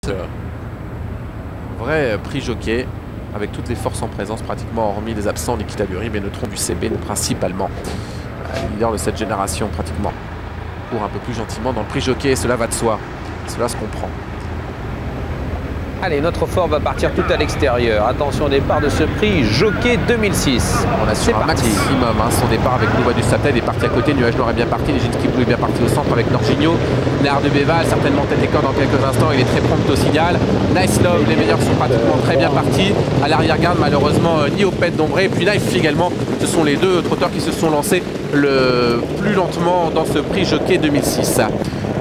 être un vrai prix jockey avec toutes les forces en présence pratiquement, hormis les absents, Nikita Lurie, mais Neutron du CB principalement. Le leader de cette génération pratiquement court un peu plus gentiment dans le prix jockey, cela va de soi, cela se comprend. Allez, notre fort va partir tout à l'extérieur. Attention au départ de ce prix jockey 2006. On a sur un maximum son départ avec Nova du Saptel est parti à côté, Nuage Noir est bien parti, Nijinsky Blue est bien parti au centre avec Norginho. Nard de Béval, certainement tête et corps dans quelques instants, il est très prompt au signal. Nice Love, les meilleurs sont pratiquement très bien partis. À l'arrière-garde, malheureusement, Niopet d'Ombré et puis Knife également. Ce sont les deux trotteurs qui se sont lancés le plus lentement dans ce prix jockey 2006.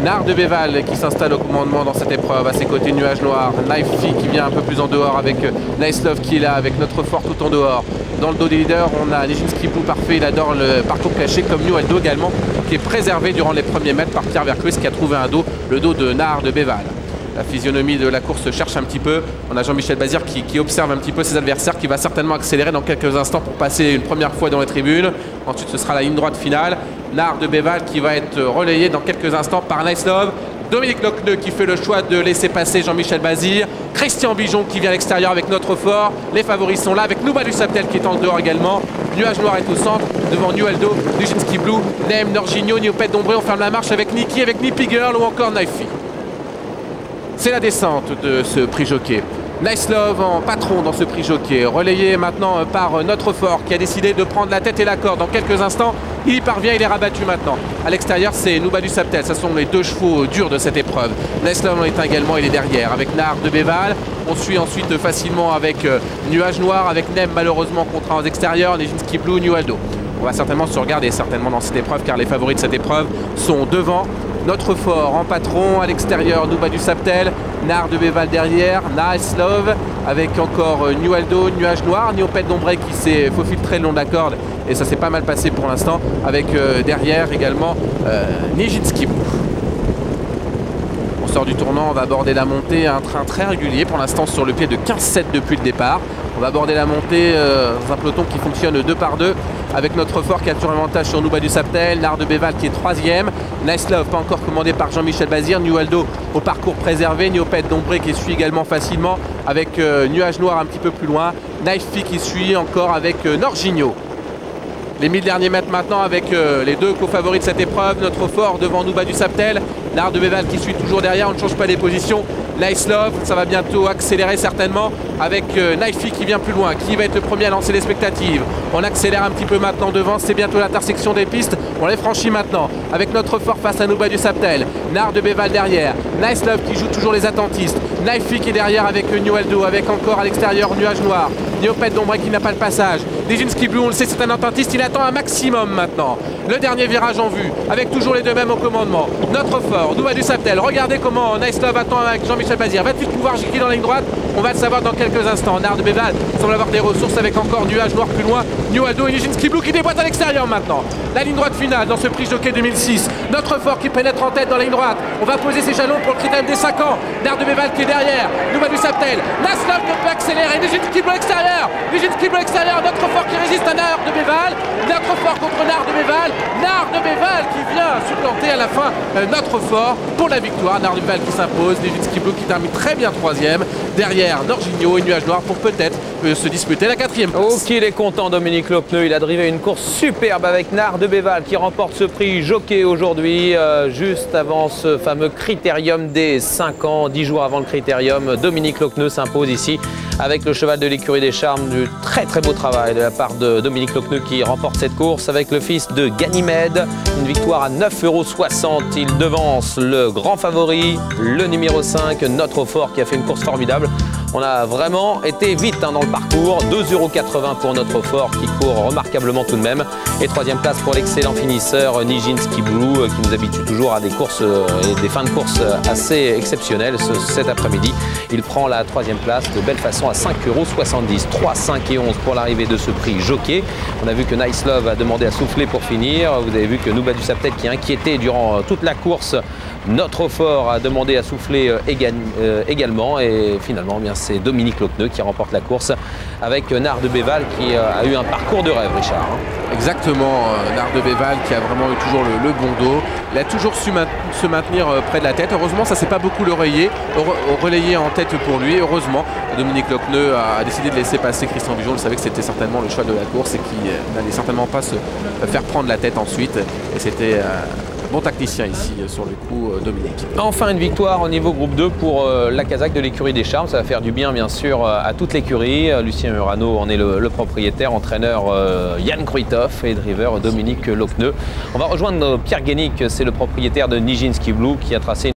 Nard de Béval qui s'installe au commandement dans cette épreuve, à ses côtés Nuage Noir, Knife qui vient un peu plus en dehors avec Nice Love qui est là, avec notre fort tout en dehors. Dans le dos des leaders, on a Nijinsky Blue parfait, il adore le parcours caché, comme New Aldo également, qui est préservé durant les premiers mètres par Pierre Vercruis qui a trouvé un dos, le dos de Nard de Béval. La physionomie de la course cherche un petit peu. On a Jean-Michel Bazir qui observe un petit peu ses adversaires, qui va certainement accélérer dans quelques instants pour passer une première fois dans les tribunes. Ensuite, ce sera la ligne droite finale. Nard de Béval qui va être relayé dans quelques instants par Nice Love. Dominique Lochneux qui fait le choix de laisser passer Jean-Michel Bazir. Christian Bijon qui vient à l'extérieur avec notre fort. Les favoris sont là avec Nouba du Saptel qui est en dehors également. Nuage Noir est au centre devant New Aldo, Nijinsky Blue, Nem, Norginho, Niopet d'Ombré. On ferme la marche avec Niki, avec Nippy Girl ou encore Knifey. C'est la descente de ce prix jockey. Nice Love en patron dans ce prix jockey, relayé maintenant par notre fort qui a décidé de prendre la tête et la corde. Dans quelques instants, il y parvient, il est rabattu maintenant. À l'extérieur, c'est Nouba du Saptel, ce sont les deux chevaux durs de cette épreuve. Nice Love en est un également, il est derrière avec Nard de Béval. On suit ensuite facilement avec Nuage Noir, avec Nem malheureusement contraint aux extérieurs, Nijinsky Blue, New Aldo. On va certainement se regarder certainement dans cette épreuve car les favoris de cette épreuve sont devant. Notre fort en patron, à l'extérieur, Nouba du Saptel, Nard de Béval derrière, Nice Love, avec encore New Aldo, Nuage Noir, Niopet d'Ombré qui s'est faufiltré le long de la corde, et ça s'est pas mal passé pour l'instant, avec derrière également Nijinsky Blue. On sort du tournant, on va aborder la montée, un train très régulier pour l'instant sur le pied de 15-7 depuis le départ. On va aborder la montée dans un peloton qui fonctionne 2 par 2 avec notre fort qui a toujours un avantage sur Nouba du Saptel, Nard de Béval qui est 3e, Nice Love pas encore commandé par Jean-Michel Bazir, New Aldo au parcours préservé, Niopet d'Ombré qui suit également facilement avec Nuage Noir un petit peu plus loin, Knifey qui suit encore avec Norginho. Les 1000 derniers mètres maintenant avec les deux co-favoris de cette épreuve, notre fort devant Nouba du Saptel, Nard de Béval qui suit toujours derrière, on ne change pas les positions. Nice Love, ça va bientôt accélérer certainement avec Knifey qui vient plus loin, qui va être le premier à lancer l'expectative. On accélère un petit peu maintenant devant, c'est bientôt l'intersection des pistes, on les franchit maintenant avec notre fort face à Nouba du Saptel, Nard de Béval derrière, Nice Love qui joue toujours les attentistes, Knifey qui est derrière avec New Aldo, avec encore à l'extérieur Nuage Noir, Niopet d'Ombré qui n'a pas le passage, Nijinsky Blue on le sait c'est un attentiste, il attend un maximum maintenant. Le dernier virage en vue, avec toujours les deux mêmes au commandement, notre fort, Nouba du Saptel, regardez comment Nice Love attend avec Jean-Michel Bazir, va-t-il pouvoir gicler dans la ligne droite? On va le savoir dans quelques instants. Nard de Béval semble avoir des ressources avec encore Nuage Noir plus loin, New Aldo et Nijinsky Blue qui déboîte à l'extérieur maintenant. La ligne droite finale dans ce prix jockey 2006, notre fort qui pénètre en tête dans la ligne droite, on va poser ses jalons pour le critérium des 5 ans, Nard de Béval qui est derrière, Nouba du Saptel, Nice Love ne peut accélérer, Nijinsky Blue à l'extérieur, Nijinsky Blue à l'extérieur, notre fort qui résiste à Nard de Béval, notre fort contre Nard de Béval, Nard de Béval qui vient supplanter à la fin notre fort pour la victoire, Nard de Béval qui s'impose, Nijinsky Blue qui termine très bien 3e, derrière Norginho et Nuage Noir pour peut-être se disputer la 4e place. Oh qu'il est content Dominique Lochneux, il a drivé une course superbe avec Nard de Béval qui remporte ce prix jockey aujourd'hui, juste avant ce fameux critérium des 5 ans, 10 jours avant le critérium. Dominique Lochneux s'impose ici avec le cheval de l'écurie des Charmes, du très beau travail de la part de Dominique Lochneux qui remporte cette course avec le fils de Ganymède, une victoire à 9,60 €, il devance le grand favori, le numéro 5, notre fort qui a fait une course formidable. On a vraiment été vite dans le parcours, 2,80 € pour notre fort qui court remarquablement tout de même. Et 3e place pour l'excellent finisseur Nijinsky Blue qui nous habitue toujours à des courses et des fins de course assez exceptionnelles cet après-midi. Il prend la 3e place de belle façon à 5,70 €. 3, 5 et 11 pour l'arrivée de ce prix jockey. On a vu que Nice Love a demandé à souffler pour finir. Vous avez vu que Nouba du Saptel qui est inquiété durant toute la course Notre fort a demandé à souffler également et finalement c'est Dominique Lochneux qui remporte la course avec Nard de Béval qui a eu un parcours de rêve, Richard. Exactement, Nard de Béval qui a vraiment eu toujours le bon dos. Il a toujours su se maintenir près de la tête. Heureusement, ça ne s'est pas beaucoup relayé en tête pour lui. Heureusement, Dominique Lochneux a décidé de laisser passer Christian Bujon. Il savait que c'était certainement le choix de la course et qu'il n'allait certainement pas se faire prendre la tête ensuite. Et c'était bon tacticien ici sur le coup, Dominique. Enfin une victoire au niveau groupe 2 pour la Kazakh de l'écurie des Charmes. Ça va faire du bien bien sûr à toute l'écurie. Lucien Urano en est le propriétaire, entraîneur Yann Kruithoff et driver Dominique Lochneux. On va rejoindre Pierre Guénic, c'est le propriétaire de Nijinsky Blue qui a tracé